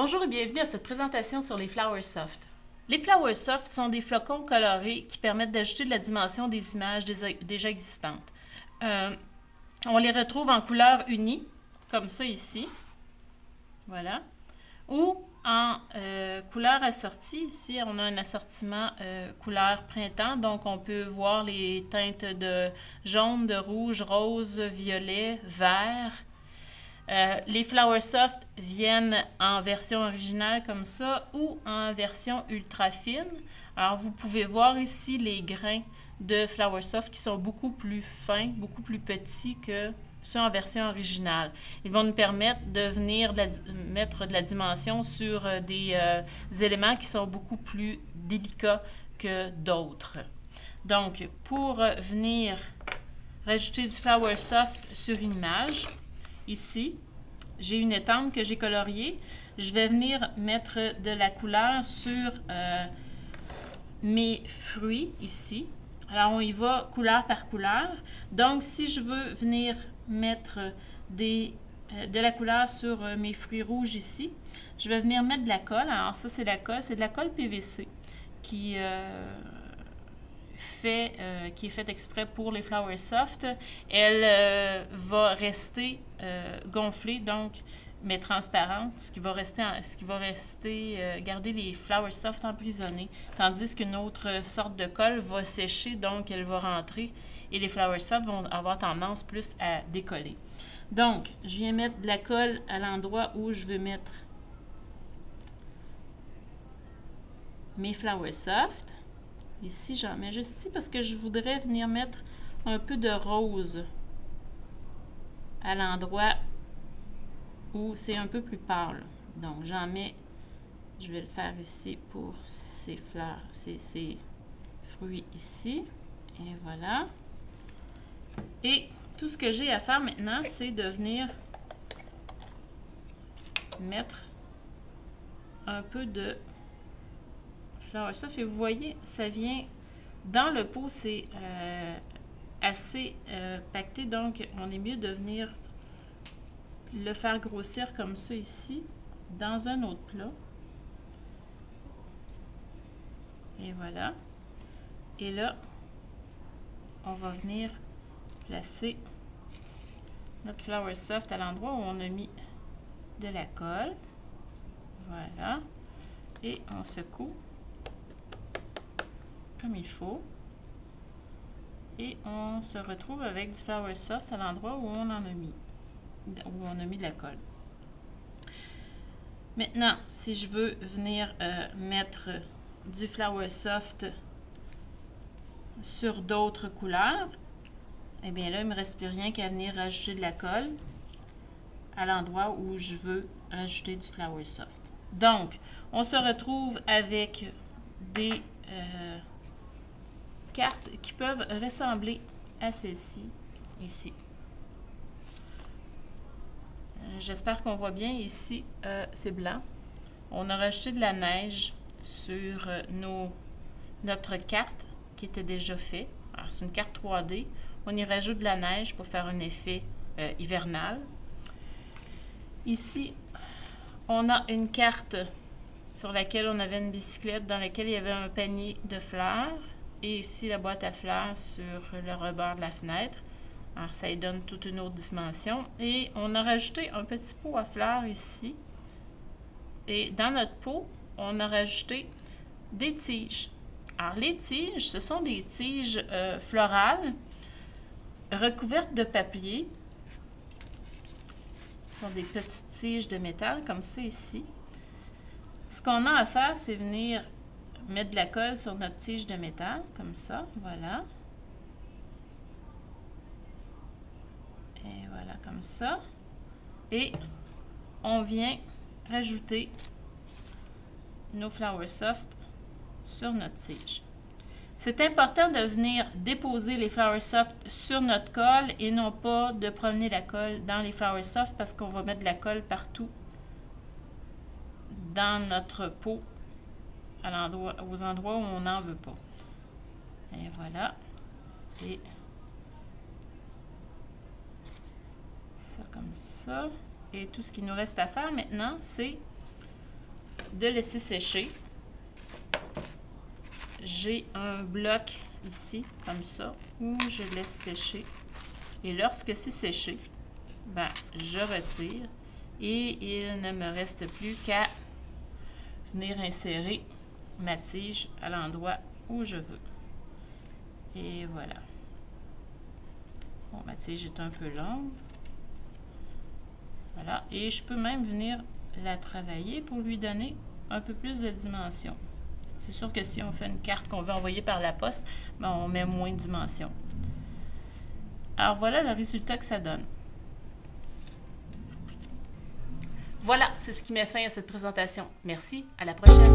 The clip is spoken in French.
Bonjour et bienvenue à cette présentation sur les Flower Soft. Les Flower Soft sont des flocons colorés qui permettent d'ajouter de la dimension des images déjà existantes. On les retrouve en couleur unie, comme ça ici, voilà, ou en couleur assortie. Ici, on a un assortiment couleur printemps, donc on peut voir les teintes de jaune, de rouge, rose, violet, vert. Les Flower Soft viennent en version originale comme ça ou en version ultra fine. Alors vous pouvez voir ici les grains de Flower Soft qui sont beaucoup plus fins, beaucoup plus petits que ceux en version originale. Ils vont nous permettre de venir mettre de la dimension sur des éléments qui sont beaucoup plus délicats que d'autres. Donc pour venir rajouter du Flower Soft sur une image, ici, j'ai une étampe que j'ai coloriée. Je vais venir mettre de la couleur sur mes fruits ici. Alors, on y va couleur par couleur. Donc, si je veux venir mettre de la couleur sur mes fruits rouges ici, je vais venir mettre de la colle. Alors, ça, c'est de la colle PVC qui est faite exprès pour les Flower Soft. Elle va rester gonflée, donc, mais transparente, ce qui va garder les Flower Soft emprisonnés, tandis qu'une autre sorte de colle va sécher, donc elle va rentrer, et les Flower Soft vont avoir tendance plus à décoller. Donc, je viens mettre de la colle à l'endroit où je veux mettre mes Flower Soft. Ici, j'en mets juste ici parce que je voudrais venir mettre un peu de rose à l'endroit où c'est un peu plus pâle. Donc, j'en mets, je vais le faire ici pour ces fleurs, ces fruits ici. Et voilà. Et tout ce que j'ai à faire maintenant, c'est de venir mettre un peu de Flower Soft, et vous voyez, ça vient dans le pot, c'est assez pacté, donc on est mieux de venir le faire grossir comme ça ici, dans un autre plat. Et voilà. Et là, on va venir placer notre Flower Soft à l'endroit où on a mis de la colle. Voilà. Et on secoue comme il faut, et on se retrouve avec du Flower Soft à l'endroit où on a mis de la colle. Maintenant, si je veux venir mettre du Flower Soft sur d'autres couleurs, et bien là, il ne me reste plus rien qu'à venir rajouter de la colle à l'endroit où je veux rajouter du Flower Soft. Donc, on se retrouve avec des cartes qui peuvent ressembler à celle-ci, ici. J'espère qu'on voit bien. Ici, c'est blanc. On a rajouté de la neige sur notre carte qui était déjà faite. Alors, c'est une carte 3D. On y rajoute de la neige pour faire un effet hivernal. Ici, on a une carte sur laquelle on avait une bicyclette dans laquelle il y avait un panier de fleurs. Et ici, la boîte à fleurs sur le rebord de la fenêtre. Alors, ça lui donne toute une autre dimension. Et on a rajouté un petit pot à fleurs ici. Et dans notre pot, on a rajouté des tiges. Alors, les tiges, ce sont des tiges florales recouvertes de papier. Ce sont des petites tiges de métal, comme ça ici. Ce qu'on a à faire, c'est venir mettre de la colle sur notre tige de métal, comme ça, voilà. Et voilà, comme ça. Et on vient rajouter nos Flower Soft sur notre tige. C'est important de venir déposer les Flower Soft sur notre colle et non pas de promener la colle dans les Flower Soft parce qu'on va mettre de la colle partout dans notre pot aux endroits où on n'en veut pas. Et voilà. Et ça comme ça. Et tout ce qu'il nous reste à faire maintenant, c'est de laisser sécher. J'ai un bloc ici, comme ça, où je laisse sécher. Et lorsque c'est séché, ben, je retire et il ne me reste plus qu'à venir insérer ma tige à l'endroit où je veux. Et voilà. Bon, ma tige est un peu longue. Voilà. Et je peux même venir la travailler pour lui donner un peu plus de dimension. C'est sûr que si on fait une carte qu'on veut envoyer par la poste, ben on met moins de dimension. Alors voilà le résultat que ça donne. Voilà, c'est ce qui met fin à cette présentation. Merci, à la prochaine.